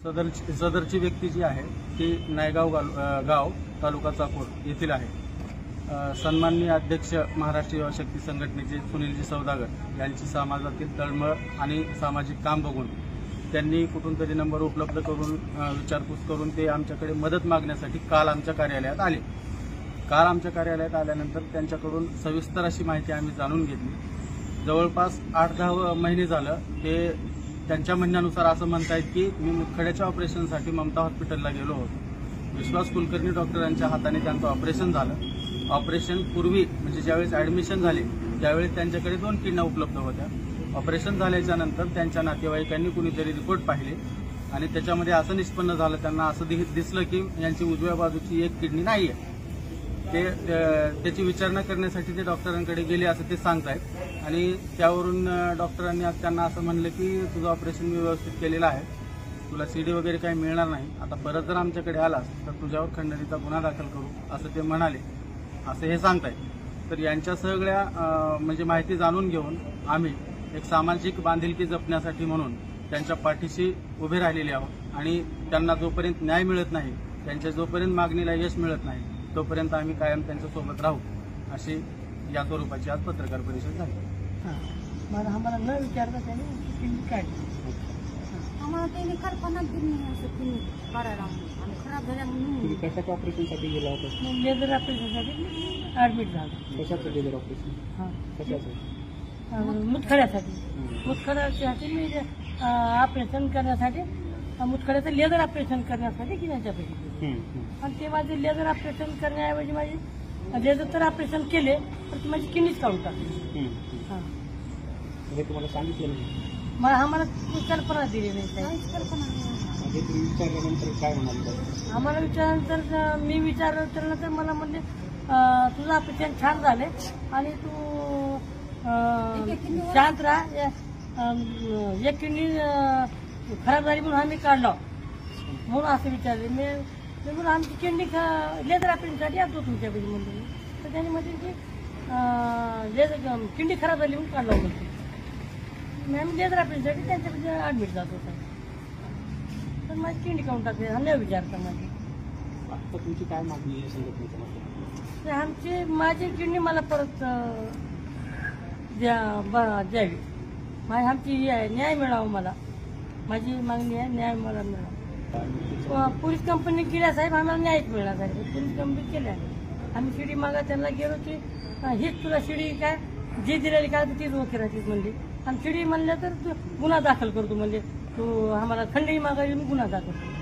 सदरची व्यक्ती जी आहे ती नायगाव गाव तालुका चाकूर येथील आहे। सन्माननीय अध्यक्ष महाराष्ट्र युवा शक्ती संघटनेचे सुनीलजी सौदागर यांची समाजातील तळमळ आणि सामाजिक काम बघून त्यांनी कुठून तरी नंबर उपलब्ध करून विचारपूस करून ते आमच्याकडे मदत मागण्यासाठी काल आमच्या कार्यालयात आले। काल आमच्या कार्यालयात आल्यानंतर त्यांच्याकडून सविस्तर अशी माहिती आम्ही जाणून घेतली। जवळपास 8-10 महिने झालं ते त्यांच्या म्हणण्यानुसार असं म्हणतायत की मी मुतखड्याच्या ऑपरेशनसाठी ममता हॉस्पिटलला गेलो होतो। विश्वास कुलकर्णी डॉक्टरांच्या हाताने त्यांचं ऑपरेशन झालं। ऑपरेशन पूर्वी म्हणजे ज्यावेळेस ॲडमिशन झाले त्यावेळेस त्यांच्याकडे 2 किडन्या उपलब्ध होत्या। ऑपरेशन झाल्याच्या नंतर त्यांच्या नातेवाईकांनी कुणीतरी रिपोर्ट पाहिले आणि त्याच्यामध्ये असं निष्पन्न झालं, त्यांना असं दिसलं की यांची उजव्या बाजूची 1 किडनी नाही आहे। त्याची विचारणा करण्यासाठी ते डॉक्टरांकडे गेले असं ते सांगतायत आणि त्यावरून डॉक्टरांनी आज त्यांना असं म्हणलं की तुझं ऑपरेशन मी व्यवस्थित केलेलं आहे, तुला सीडी वगैरे काही मिळणार नाही, आता परत जर आमच्याकडे आलास तर तुझ्यावर खंडणीचा गुन्हा दाखल करू असं ते म्हणाले, असं हे सांगतायत। तर यांच्या सगळ्या म्हणजे माहिती जाणून घेऊन आम्ही एक सामाजिक बांधिलकी जपण्यासाठी म्हणून त्यांच्या पाठीशी उभे राहिलेले आहोत आणि त्यांना जोपर्यंत न्याय मिळत नाही, त्यांच्या जोपर्यंत मागणीला यश मिळत नाही तोपर्यंत आम्ही कायम त्यांच्यासोबत राहू अशी या स्वरूपाची आज पत्रकार परिषद झाली। आम्हाला न विचारता त्यांनी काढली, आम्हाला त्यांनी कल्पना दिली नाही असं तुम्ही करायला आणि खराब झाल्या म्हणून कशाच्या ऑपरेशनसाठी गेला होता? लेझर ऑपरेशनसाठी ऍडमिट झालं। कशाचं लेझर ऑपरेशन? हां, कशाचं? मुतखड्यासाठी। मुतखड्यासाठी मी ऑपरेशन करण्यासाठी मुतखड्याचं लेझर ऑपरेशन करण्यासाठी की त्यांच्यापैकी आणि ते माझे लेझर ऑपरेशन करण्याऐवजी माझी लेझर तर ऑपरेशन केले तर ती माझी किडनीच काढून टाकली। हां, हे तुम्हाला सांगितलं नाही? आम्हाला कल्पना दिली नाही काहीच कल्पना नाही। तुम्ही विचारल्यानंतर काय म्हणाले? आम्हाला विचारल्यानंतर मी विचारल्यानंतर मला म्हणले तुझं ऑपरेशन छान झाले आणि तू शांत राहा, 1 किडनी खराब झाली म्हणून आम्ही काढलो म्हणून असं विचारले। मी म्हणून आमची किडनी लेझर ऑपरेशनसाठी येतो तुमच्याकडे म्हणून, तर त्यांनी म्हणजे की लेझर किडनी खराब झाली म्हणून काढलो म्हणते मी। आम्ही लेझर ऑपरेशनसाठी त्यांच्याकडे ॲडमिट जात होता तर माझी किडनी काढून टाकली न विचारता माझी। आता तुमची काय मागणी आहे संघटनेच्या? माझी किडनी मला परत द्यावी, आमची न्याय मिळावा, मला माझी मागणी आहे न्याय मला मिळावा। पोलीस कंपनी केल्या साहेब आम्हाला न्यायच मिळणार आहे, पोलीस कंपनी केल्या आम्ही शिडी मागा त्यांना गेलो की हीच तुला शिडी काय जी दिलेली काय तीच ओके राहतीस म्हणली आणि शिडी म्हणल्या तर तू गुन्हा दाखल करतो म्हणजे तू आम्हाला खंडणी मागायला मी गुन्हा दाखल करतो।